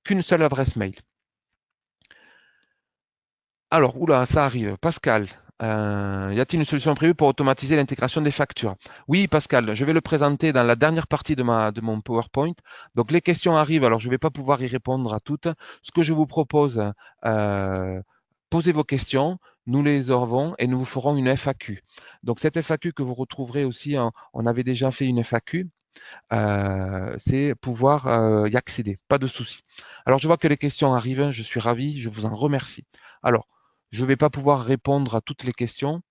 qu'une seule adresse mail. Alors, oula, ça arrive. Pascal, y a-t-il une solution prévue pour automatiser l'intégration des factures? Oui, Pascal, je vais le présenter dans la dernière partie de mon PowerPoint. Donc, les questions arrivent. Alors, je ne vais pas pouvoir y répondre à toutes. Ce que je vous propose, posez vos questions. Nous les aurons et nous vous ferons une FAQ. Donc, cette FAQ que vous retrouverez aussi, on avait déjà fait une FAQ. C'est pouvoir y accéder. Pas de souci. Alors, je vois que les questions arrivent. Je suis ravi. Je vous en remercie. Alors, je ne vais pas pouvoir répondre à toutes les questions.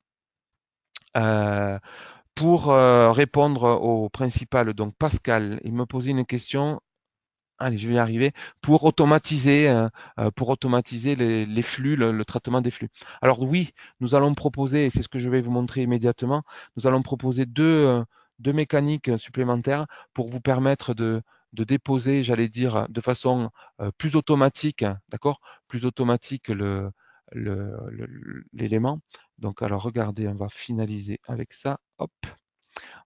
Pour répondre au principal, donc Pascal, il me posait une question. allez, je vais y arriver, pour automatiser les flux, le traitement des flux. Alors oui, nous allons proposer, et c'est ce que je vais vous montrer immédiatement, nous allons proposer deux mécaniques supplémentaires pour vous permettre de déposer, j'allais dire, de façon plus automatique, d'accord, plus automatique l'élément. Donc, alors regardez, on va finaliser avec ça. Hop,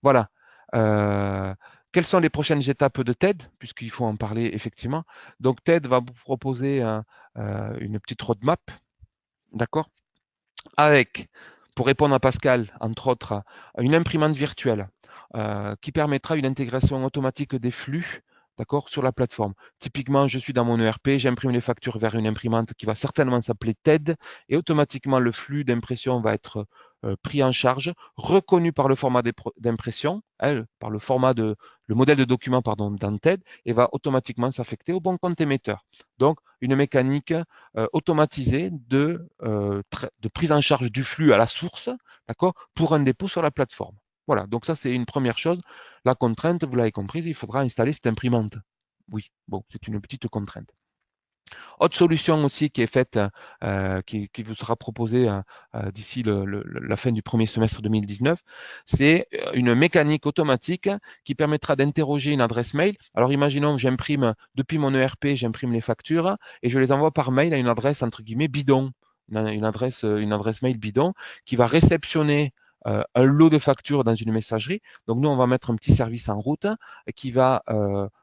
voilà. Euh, Quelles sont les prochaines étapes de TED, puisqu'il faut en parler effectivement. Donc TED va vous proposer une petite roadmap, d'accord, avec, pour répondre à Pascal, entre autres, une imprimante virtuelle qui permettra une intégration automatique des flux, d'accord, sur la plateforme. Typiquement, je suis dans mon ERP, j'imprime les factures vers une imprimante qui va certainement s'appeler TED, et automatiquement le flux d'impression va être pris en charge, reconnu par le format d'impression, par le modèle de document pardon, dans TED, et va automatiquement s'affecter au bon compte émetteur. Donc, une mécanique automatisée de prise en charge du flux à la source, d'accord, pour un dépôt sur la plateforme. Voilà, donc ça c'est une première chose. La contrainte, vous l'avez compris, il faudra installer cette imprimante. Oui, bon, c'est une petite contrainte. Autre solution aussi qui est faite, qui vous sera proposée d'ici la fin du premier semestre 2019, c'est une mécanique automatique qui permettra d'interroger une adresse mail. Alors imaginons que j'imprime depuis mon ERP, j'imprime les factures et je les envoie par mail à une adresse entre guillemets bidon, une adresse mail bidon qui va réceptionner un lot de factures dans une messagerie. Donc nous, on va mettre un petit service en route qui va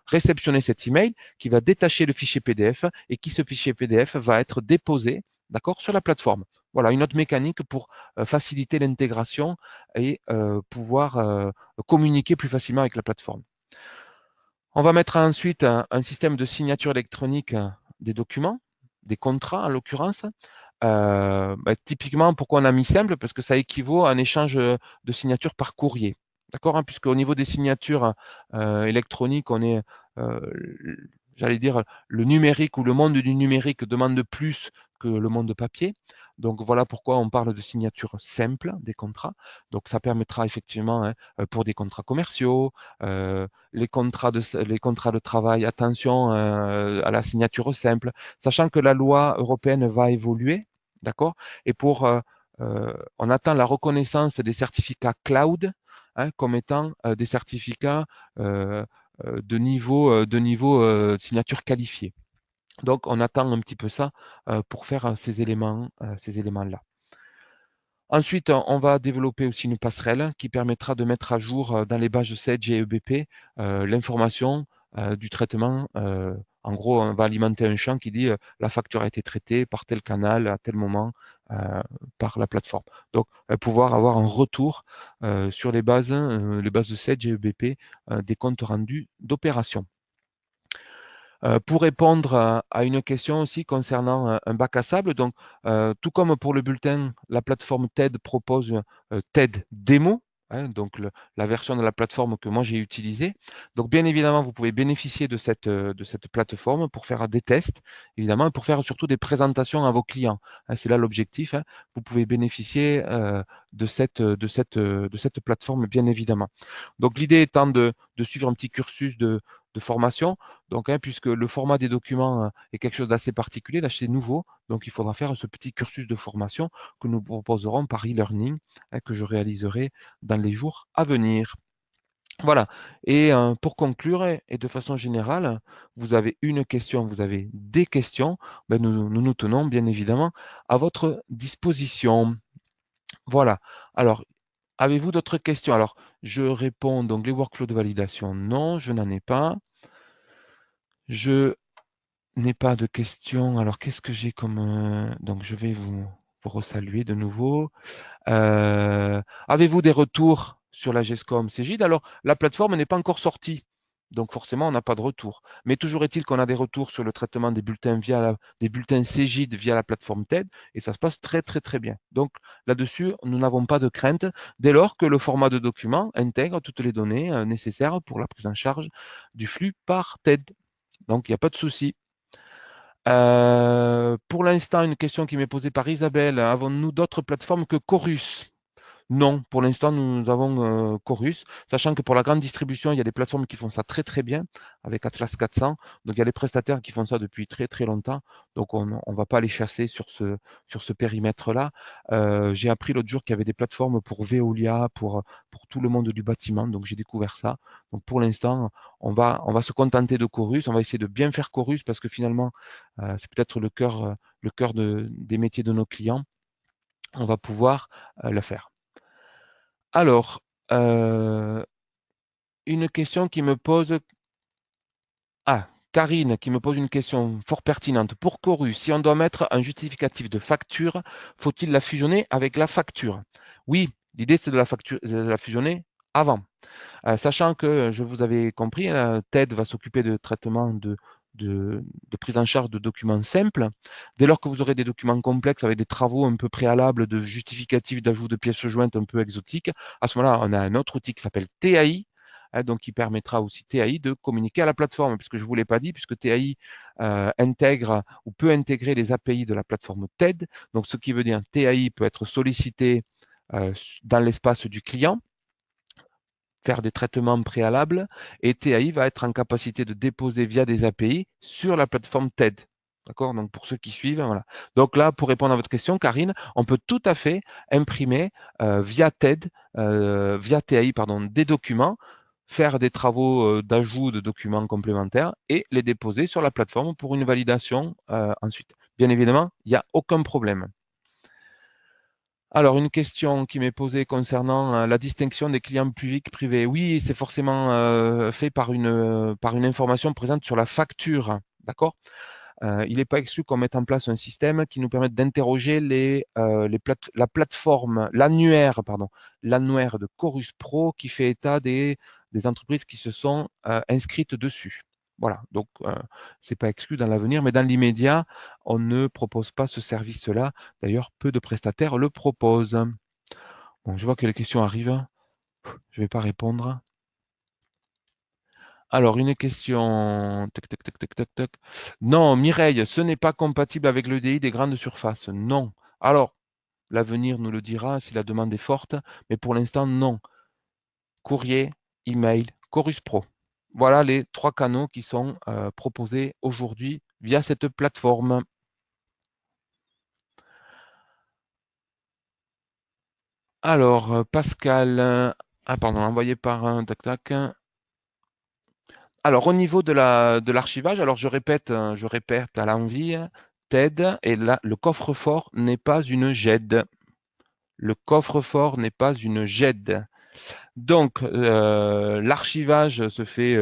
réceptionner cet email, qui va détacher le fichier PDF et qui, ce fichier PDF, va être déposé, d'accord, sur la plateforme. Voilà, une autre mécanique pour faciliter l'intégration et pouvoir communiquer plus facilement avec la plateforme. On va mettre ensuite un système de signature électronique des documents, des contrats en l'occurrence. Typiquement, pourquoi on a mis simple? Parce que ça équivaut à un échange de signatures par courrier. D'accord, hein, puisque au niveau des signatures électroniques, on est, j'allais dire, le numérique ou le monde du numérique demande plus que le monde papier. Donc voilà pourquoi on parle de signature simple des contrats. Donc ça permettra effectivement pour des contrats commerciaux, les contrats de travail, attention à la signature simple, sachant que la loi européenne va évoluer, d'accord? Et on attend la reconnaissance des certificats cloud comme étant des certificats de niveau signature qualifiée. Donc, on attend un petit peu ça pour faire ces éléments-là. Ensuite, on va développer aussi une passerelle qui permettra de mettre à jour dans les bases Sage et EBP l'information du traitement. En gros, on va alimenter un champ qui dit la facture a été traitée par tel canal à tel moment par la plateforme. Donc, pouvoir avoir un retour sur les bases de Sage et EBP des comptes rendus d'opération. Pour répondre à une question aussi concernant un bac à sable, donc tout comme pour le bulletin, la plateforme TED propose TED Démo, donc la version de la plateforme que moi j'ai utilisée. Donc bien évidemment, vous pouvez bénéficier de cette plateforme pour faire des tests, évidemment, et pour faire surtout des présentations à vos clients. C'est là l'objectif. Vous pouvez bénéficier de cette plateforme, bien évidemment. Donc l'idée étant de suivre un petit cursus de formation. Donc, puisque le format des documents est quelque chose d'assez particulier, là c'est nouveau, donc il faudra faire ce petit cursus de formation que nous proposerons par e-learning, que je réaliserai dans les jours à venir. Voilà. Et pour conclure, et de façon générale, vous avez une question, vous avez des questions, nous tenons bien évidemment à votre disposition. Voilà. Alors, avez-vous d'autres questions? Alors, je réponds donc les workflows de validation. Non, je n'en ai pas. Je n'ai pas de questions. Alors, qu'est-ce que j'ai comme... donc, je vais vous resaluer de nouveau. Avez-vous des retours sur la GESCOM Cégide? Alors, la plateforme n'est pas encore sortie. Donc, forcément, on n'a pas de retour. Mais toujours est-il qu'on a des retours sur le traitement des bulletins des bulletins Cégide via la plateforme TED. Et ça se passe très, très, très bien. Donc, là-dessus, nous n'avons pas de crainte dès lors que le format de document intègre toutes les données nécessaires pour la prise en charge du flux par TED. Donc, il n'y a pas de souci. Pour l'instant, une question qui m'est posée par Isabelle. Avons-nous d'autres plateformes que Chorus? Non, pour l'instant, nous avons Chorus, sachant que pour la grande distribution, il y a des plateformes qui font ça très très bien avec Atlas 400. Donc, il y a des prestataires qui font ça depuis très très longtemps. Donc, on ne va pas les chasser sur ce périmètre-là. J'ai appris l'autre jour qu'il y avait des plateformes pour Veolia, pour tout le monde du bâtiment. Donc, j'ai découvert ça. Donc, pour l'instant, on va se contenter de Chorus. On va essayer de bien faire Chorus parce que finalement, c'est peut-être le cœur des métiers de nos clients. On va pouvoir le faire. Alors, une question qui me pose. Ah, Karine qui me pose une question fort pertinente. Pour Chorus, si on doit mettre un justificatif de facture, faut-il la fusionner avec la facture? Oui, l'idée c'est de la fusionner avant. Sachant que, je vous avais compris, TED va s'occuper de traitement de prise en charge de documents simples. Dès lors que vous aurez des documents complexes avec des travaux un peu préalables de justificatifs d'ajout de pièces jointes un peu exotiques, à ce moment-là, on a un autre outil qui s'appelle TAI, donc qui permettra aussi TAI de communiquer à la plateforme, puisque je ne vous l'ai pas dit, puisque TAI intègre ou peut intégrer les API de la plateforme TED. Donc, ce qui veut dire TAI peut être sollicité dans l'espace du client, faire des traitements préalables, et TAI va être en capacité de déposer via des API sur la plateforme TED. D'accord? Donc, pour ceux qui suivent, voilà. Donc là, pour répondre à votre question, Karine, on peut tout à fait imprimer via TED, via TAI, pardon, des documents, faire des travaux d'ajout de documents complémentaires et les déposer sur la plateforme pour une validation ensuite. Bien évidemment, il n'y a aucun problème. Alors, une question qui m'est posée concernant la distinction des clients publics privés. Oui, c'est forcément fait par une information présente sur la facture. D'accord? Il n'est pas exclu qu'on mette en place un système qui nous permette d'interroger la plateforme, l'annuaire de Chorus Pro qui fait état des entreprises qui se sont inscrites dessus. Voilà, donc c'est pas exclu dans l'avenir, mais dans l'immédiat, on ne propose pas ce service-là. D'ailleurs, peu de prestataires le proposent. Bon, je vois que les questions arrivent. Je ne vais pas répondre. Alors, une question. Tac, tac, tac, tac, tac, tac. Non, Mireille, ce n'est pas compatible avec l'EDI des grandes surfaces. Non. Alors, l'avenir nous le dira si la demande est forte, mais pour l'instant, non. Courrier, email, Chorus Pro. Voilà les trois canaux qui sont proposés aujourd'hui via cette plateforme. Alors, Pascal, ah pardon, envoyé par un tac tac. Alors, au niveau de l'archivage, alors je répète à l'envie, TED et là, le coffre-fort n'est pas une GED. Le coffre-fort n'est pas une GED. Donc, l'archivage se fait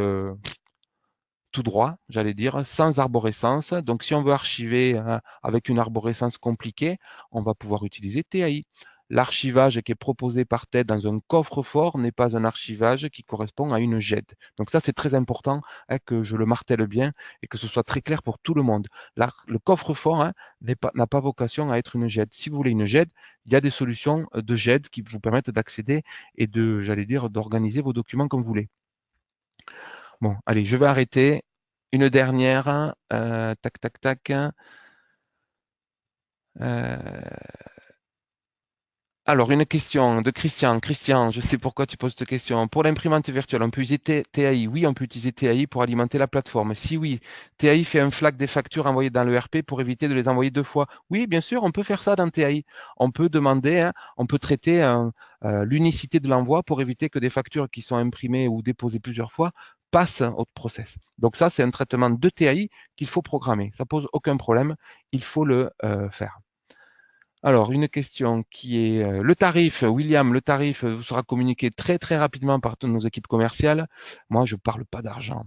tout droit, j'allais dire, sans arborescence. Donc, si on veut archiver avec une arborescence compliquée, on va pouvoir utiliser TAI. L'archivage qui est proposé par TED dans un coffre-fort n'est pas un archivage qui correspond à une GED. Donc ça, c'est très important que je le martèle bien et que ce soit très clair pour tout le monde. Le coffre-fort n'a pas vocation à être une GED. Si vous voulez une GED, il y a des solutions de GED qui vous permettent d'accéder et j'allais dire, d'organiser vos documents comme vous voulez. Bon, allez, je vais arrêter. Une dernière. Tac, tac, tac. Alors, une question de Christian. Christian, je sais pourquoi tu poses cette question. Pour l'imprimante virtuelle, on peut utiliser TAI? Oui, on peut utiliser TAI pour alimenter la plateforme. Si oui, TAI fait un flag des factures envoyées dans l'ERP pour éviter de les envoyer deux fois. Oui, bien sûr, on peut faire ça dans TAI. On peut demander, on peut traiter l'unicité de l'envoi pour éviter que des factures qui sont imprimées ou déposées plusieurs fois passent au process. Donc ça, c'est un traitement de TAI qu'il faut programmer. Ça pose aucun problème. Il faut le faire. Alors, une question qui est le tarif, William, le tarif vous sera communiqué très très rapidement par toutes nos équipes commerciales. Moi, je ne parle pas d'argent.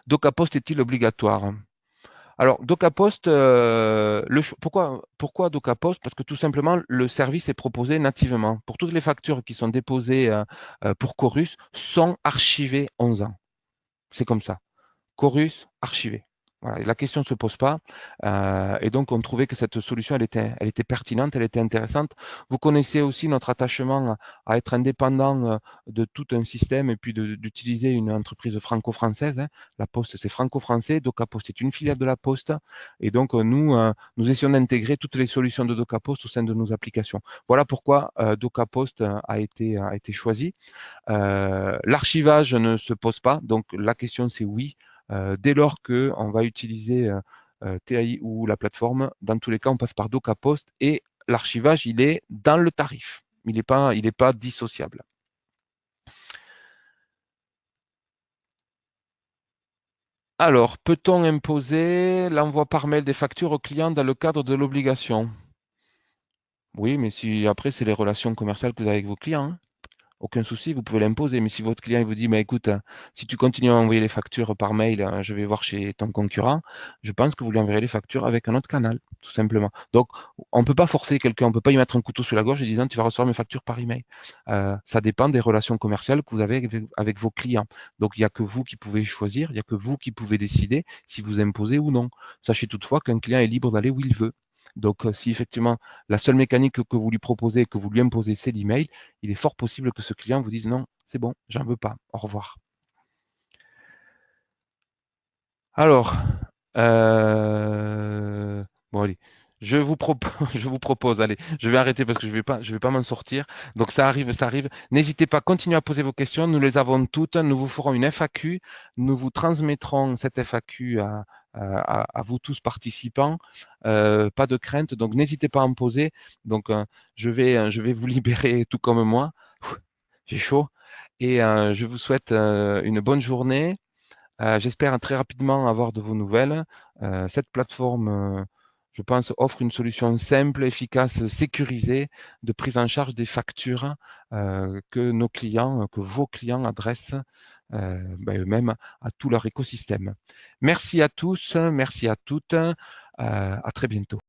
DocaPost est-il obligatoire? Alors, DocaPost, pourquoi DocaPost? Parce que tout simplement, le service est proposé nativement. Pour toutes les factures qui sont déposées pour Chorus sont archivées 11 ans. C'est comme ça. Chorus, archivé. Voilà, et la question ne se pose pas. Et donc, on trouvait que cette solution, elle était pertinente, elle était intéressante. Vous connaissez aussi notre attachement à être indépendant de tout un système et puis d'utiliser une entreprise franco-française, hein. La Poste, c'est franco-français. DocaPost est une filiale de la Poste. Et donc, nous essayons d'intégrer toutes les solutions de DocaPost au sein de nos applications. Voilà pourquoi DocaPost a été choisi. L'archivage ne se pose pas. Donc, la question, c'est oui. Dès lors qu'on va utiliser TAI ou la plateforme, dans tous les cas, on passe par DocaPost et l'archivage, il est dans le tarif. Il n'est pas dissociable. Alors, peut-on imposer l'envoi par mail des factures aux clients dans le cadre de l'obligation? Oui, mais si après, c'est les relations commerciales que vous avez avec vos clients, hein. Aucun souci, vous pouvez l'imposer. Mais si votre client il vous dit, mais écoute, si tu continues à envoyer les factures par mail, je vais voir chez ton concurrent, je pense que vous lui enverrez les factures avec un autre canal, tout simplement. Donc, on ne peut pas forcer quelqu'un, on ne peut pas lui mettre un couteau sous la gorge et disant, tu vas recevoir mes factures par email. Ça dépend des relations commerciales que vous avez avec vos clients. Donc, il n'y a que vous qui pouvez choisir, il n'y a que vous qui pouvez décider si vous imposez ou non. Sachez toutefois qu'un client est libre d'aller où il veut. Donc, si effectivement la seule mécanique que vous lui proposez, que vous lui imposez, c'est l'email, il est fort possible que ce client vous dise non, c'est bon, j'en veux pas, au revoir. Alors, bon allez, je vous propose, allez, je vais arrêter parce que je vais pas m'en sortir. Donc ça arrive, ça arrive. N'hésitez pas, continuez à poser vos questions. Nous les avons toutes. Nous vous ferons une FAQ. Nous vous transmettrons cette FAQ à vous tous participants. Pas de crainte. Donc n'hésitez pas à en poser. Donc je vais vous libérer tout comme moi. J'ai chaud. Et je vous souhaite une bonne journée. J'espère très rapidement avoir de vos nouvelles. Cette plateforme, je pense, offre une solution simple, efficace, sécurisée de prise en charge des factures que nos clients, que vos clients adressent eux-mêmes à tout leur écosystème. Merci à tous, merci à toutes. À très bientôt.